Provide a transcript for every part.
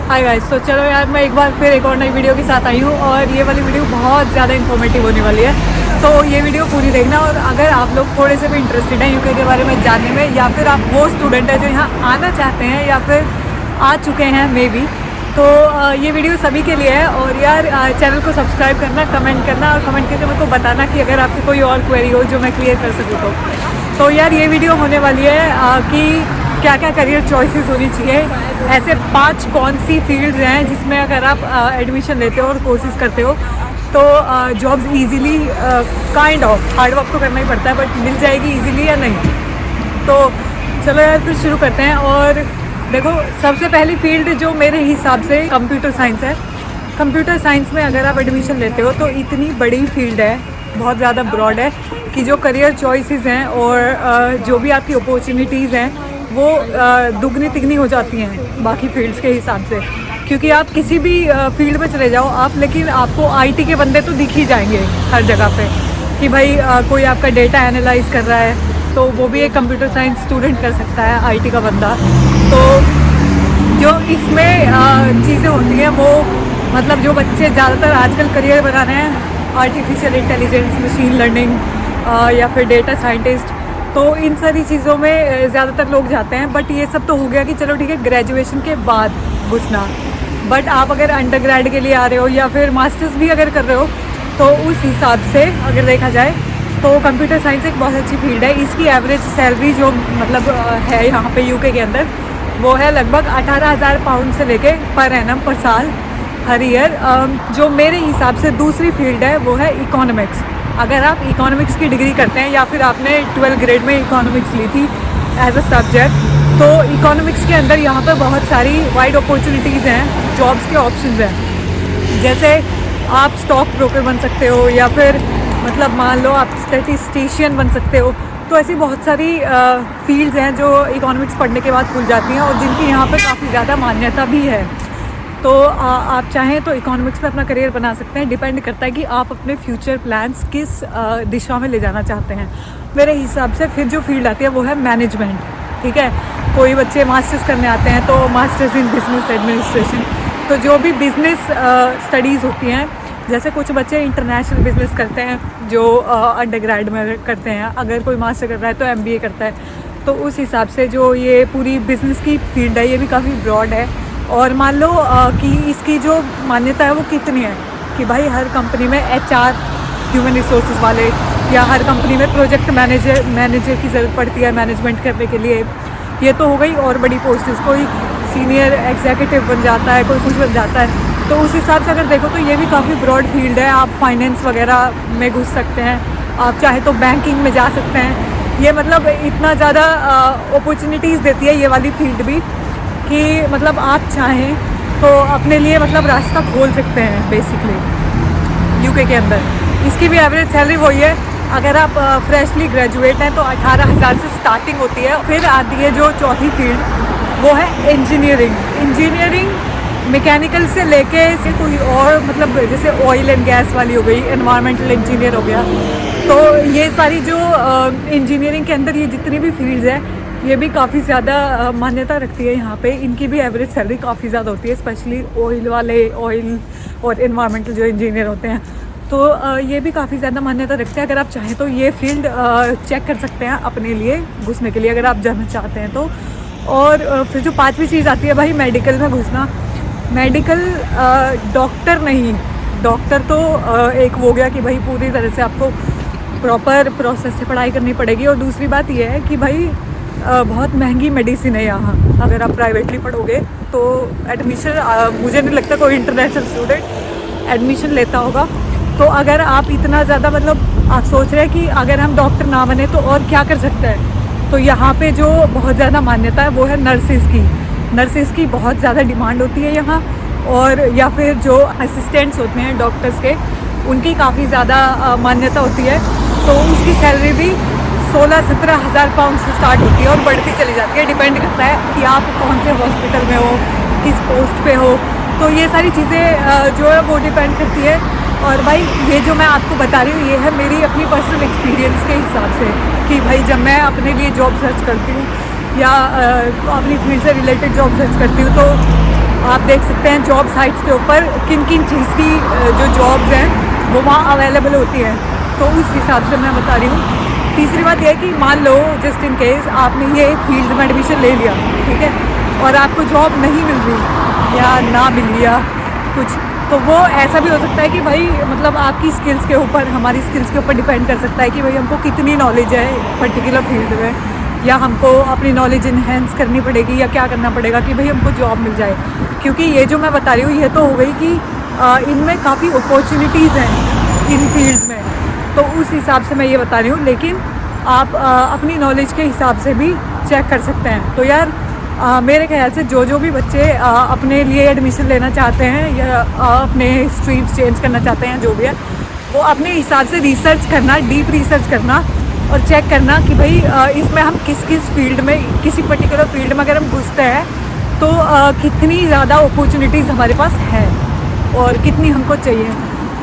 Hi guys, तो चलो यार मैं एक बार फिर एक और नई वीडियो के साथ आई हूँ और ये वाली वीडियो बहुत ज़्यादा इन्फॉर्मेटिव होने वाली है। तो ये वीडियो पूरी देखना। और अगर आप लोग थोड़े से भी इंटरेस्टेड हैं यूके के बारे में जानने में, या फिर आप वो स्टूडेंट हैं जो यहाँ आना चाहते हैं या फिर आ चुके हैं मे बी, तो ये वीडियो सभी के लिए है। और यार चैनल को सब्सक्राइब करना, कमेंट करना और कमेंट करके मेरे को बताना कि अगर आपकी कोई और क्वेरी हो जो मैं क्लियर कर सकूँ। तो यार ये वीडियो होने वाली है कि क्या क्या करियर चॉइसेस होनी चाहिए, ऐसे 5 कौन सी फील्ड्स हैं जिसमें अगर आप एडमिशन लेते हो और कोर्सेज करते हो तो jobs easily, kind of hard work तो करना ही पड़ता है बट मिल जाएगी इजीली या नहीं। तो चलो यार फिर शुरू करते हैं। और देखो, सबसे पहली फील्ड जो मेरे हिसाब से कंप्यूटर साइंस है। कंप्यूटर साइंस में अगर आप एडमिशन लेते हो तो इतनी बड़ी फील्ड है, बहुत ज़्यादा ब्रॉड है कि जो करियर चॉइसेस हैं और जो भी आपकी अपॉर्चुनिटीज़ हैं वो दुगनी तिगनी हो जाती हैं बाकी फील्ड्स के हिसाब से। क्योंकि आप किसी भी फील्ड में चले जाओ आप, लेकिन आपको आईटी के बंदे तो दिख ही जाएंगे हर जगह पे कि भाई कोई आपका डेटा एनालाइज कर रहा है तो वो भी एक कंप्यूटर साइंस स्टूडेंट कर सकता है, आईटी का बंदा। तो जो इसमें चीज़ें होती हैं वो मतलब जो बच्चे ज़्यादातर आजकल करियर बना रहे हैं, आर्टिफिशियल इंटेलिजेंस, मशीन लर्निंग या फिर डेटा साइंटिस्ट, तो इन सारी चीज़ों में ज़्यादातर लोग जाते हैं। बट ये सब तो हो गया कि चलो ठीक है ग्रेजुएशन के बाद घुसना। बट आप अगर अंडर ग्रेड के लिए आ रहे हो या फिर मास्टर्स भी अगर कर रहे हो तो उस हिसाब से अगर देखा जाए तो कंप्यूटर साइंस एक बहुत अच्छी फील्ड है। इसकी एवरेज सैलरी जो मतलब है यहाँ पे यूके के अंदर वो है लगभग 18,000 पाउंड से लेके पर एनम पर साल हर ईयर। जो मेरे हिसाब से दूसरी फील्ड है वो है इकोनॉमिक्स। अगर आप इकोनॉमिक्स की डिग्री करते हैं या फिर आपने 12th ग्रेड में इकोनॉमिक्स ली थी एज अ सब्जेक्ट, तो इकोनॉमिक्स के अंदर यहाँ पर बहुत सारी वाइड अपॉर्चुनिटीज़ हैं, जॉब्स के ऑप्शंस हैं। जैसे आप स्टॉक ब्रोकर बन सकते हो या फिर मतलब मान लो आप स्टैटिस्टिशियन बन सकते हो। तो ऐसी बहुत सारी फील्ड्स हैं जो इकोनॉमिक्स पढ़ने के बाद खुल जाती हैं और जिनकी यहाँ पर काफ़ी ज़्यादा मान्यता भी है। तो आप चाहें तो इकोनॉमिक्स में अपना करियर बना सकते हैं। डिपेंड करता है कि आप अपने फ्यूचर प्लान्स किस दिशा में ले जाना चाहते हैं। मेरे हिसाब से फिर जो फील्ड आती है वो है मैनेजमेंट। ठीक है, कोई बच्चे मास्टर्स करने आते हैं तो मास्टर्स इन बिजनेस एडमिनिस्ट्रेशन। तो जो भी बिज़नेस स्टडीज़ होती हैं, जैसे कुछ बच्चे इंटरनेशनल बिजनेस करते हैं जो अंडर ग्रेड में करते हैं, अगर कोई मास्टर कर रहा है तो MBA करता है। तो उस हिसाब से जो ये पूरी बिज़नेस की फील्ड है ये भी काफ़ी ब्रॉड है। और मान लो कि इसकी जो मान्यता है वो कितनी है कि भाई हर कंपनी में HR ह्यूमन रिसोर्सेज वाले या हर कंपनी में प्रोजेक्ट मैनेजर की ज़रूरत पड़ती है मैनेजमेंट करने के लिए। ये तो हो गई और बड़ी पोस्ट्स, कोई सीनियर एग्जीक्यूटिव बन जाता है, कोई कुछ बन जाता है। तो उस हिसाब से अगर देखो तो ये भी काफ़ी ब्रॉड फील्ड है। आप फाइनेंस वगैरह में घुस सकते हैं, आप चाहे तो बैंकिंग में जा सकते हैं। ये मतलब इतना ज़्यादा अपॉर्चुनिटीज़ देती है ये वाली फील्ड भी कि मतलब आप चाहें तो अपने लिए मतलब रास्ता खोल सकते हैं बेसिकली यूके के अंदर। इसकी भी एवरेज सैलरी वही है। अगर आप फ्रेशली ग्रेजुएट हैं तो 18,000 से स्टार्टिंग होती है। फिर आती है जो चौथी फील्ड वो है इंजीनियरिंग मैकेनिकल से लेके कोई और मतलब जैसे ऑयल एंड गैस वाली हो गई, एनवायरमेंटल इंजीनियर हो गया। तो ये सारी जो इंजीनियरिंग के अंदर ये जितनी भी फील्ड्स है ये भी काफ़ी ज़्यादा मान्यता रखती है यहाँ पे। इनकी भी एवरेज सैलरी काफ़ी ज़्यादा होती है, स्पेशली ऑयल और एनवायरमेंटल जो इंजीनियर होते हैं। तो ये भी काफ़ी ज़्यादा मान्यता रखते हैं। अगर आप चाहें तो ये फील्ड चेक कर सकते हैं अपने लिए घुसने के लिए, अगर आप जाना चाहते हैं तो। और फिर जो 5वीं चीज़ आती है भाई मेडिकल में घुसना। मेडिकल डॉक्टर नहीं, डॉक्टर तो एक हो गया कि भाई पूरी तरह से आपको प्रॉपर प्रोसेस से पढ़ाई करनी पड़ेगी। और दूसरी बात यह है कि भाई बहुत महंगी मेडिसिन है यहाँ। अगर आप प्राइवेटली पढ़ोगे तो एडमिशन मुझे नहीं लगता कोई इंटरनेशनल स्टूडेंट एडमिशन लेता होगा। तो अगर आप इतना ज़्यादा मतलब आप सोच रहे हैं कि अगर हम डॉक्टर ना बने तो और क्या कर सकते हैं, तो यहाँ पे जो बहुत ज़्यादा मान्यता है वो है नर्सिस की बहुत ज़्यादा डिमांड होती है यहाँ। और या फिर जो असिस्टेंट्स होते हैं डॉक्टर्स के, उनकी काफ़ी ज़्यादा मान्यता होती है। तो उसकी सैलरी भी 16-17 हज़ार पाउंड से स्टार्ट होती है और बढ़ती चली जाती है। डिपेंड करता है कि आप कौन से हॉस्पिटल में हो, किस पोस्ट पे हो। तो ये सारी चीज़ें जो है वो डिपेंड करती है। और भाई ये जो मैं आपको बता रही हूँ ये है मेरी अपनी पर्सनल एक्सपीरियंस के हिसाब से कि भाई जब मैं अपने लिए जॉब सर्च करती हूँ या अपनी फील्ड से रिलेटेड जॉब सर्च करती हूँ तो आप देख सकते हैं जॉब साइट्स के ऊपर किन किन चीज़ की जो जॉब्स हैं वो वहाँ अवेलेबल होती हैं, तो उस हिसाब से मैं बता रही हूँ। तीसरी बात यह है कि मान लो जस्ट इन केस आपने ये फील्ड में एडमिशन ले लिया, ठीक है, और आपको जॉब नहीं मिल रही या ना मिल रही या कुछ, तो वो ऐसा भी हो सकता है कि भाई मतलब आपकी स्किल्स के ऊपर, हमारी स्किल्स के ऊपर डिपेंड कर सकता है कि भाई हमको कितनी नॉलेज है पर्टिकुलर फील्ड में, या हमको अपनी नॉलेज इन्हेंस करनी पड़ेगी या क्या करना पड़ेगा कि भाई हमको जॉब मिल जाए। क्योंकि ये जो मैं बता रही हूँ ये तो हो गई कि इनमें काफ़ी अपॉर्चुनिटीज़ हैं इन फील्ड्स में, तो उस हिसाब से मैं ये बता रही हूँ। लेकिन आप अपनी नॉलेज के हिसाब से भी चेक कर सकते हैं। तो यार मेरे ख्याल से जो भी बच्चे अपने लिए एडमिशन लेना चाहते हैं या अपने स्ट्रीम्स चेंज करना चाहते हैं, जो भी है, वो अपने हिसाब से रिसर्च करना, डीप रिसर्च करना और चेक करना कि भाई इसमें हम किस किस फील्ड में, किसी पर्टिकुलर फील्ड में अगर हम घुसते हैं तो कितनी ज़्यादा अपॉर्चुनिटीज़ हमारे पास है और कितनी हमको चाहिए।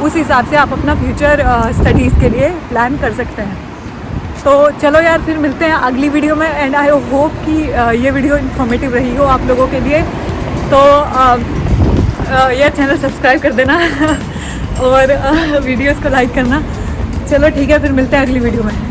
उस हिसाब से आप अपना फ्यूचर स्टडीज़ के लिए प्लान कर सकते हैं। तो चलो यार फिर मिलते हैं अगली वीडियो में, एंड आई होप कि ये वीडियो इन्फॉर्मेटिव रही हो आप लोगों के लिए। तो यार चैनल सब्सक्राइब कर देना और वीडियोस को लाइक करना। चलो ठीक है, फिर मिलते हैं अगली वीडियो में।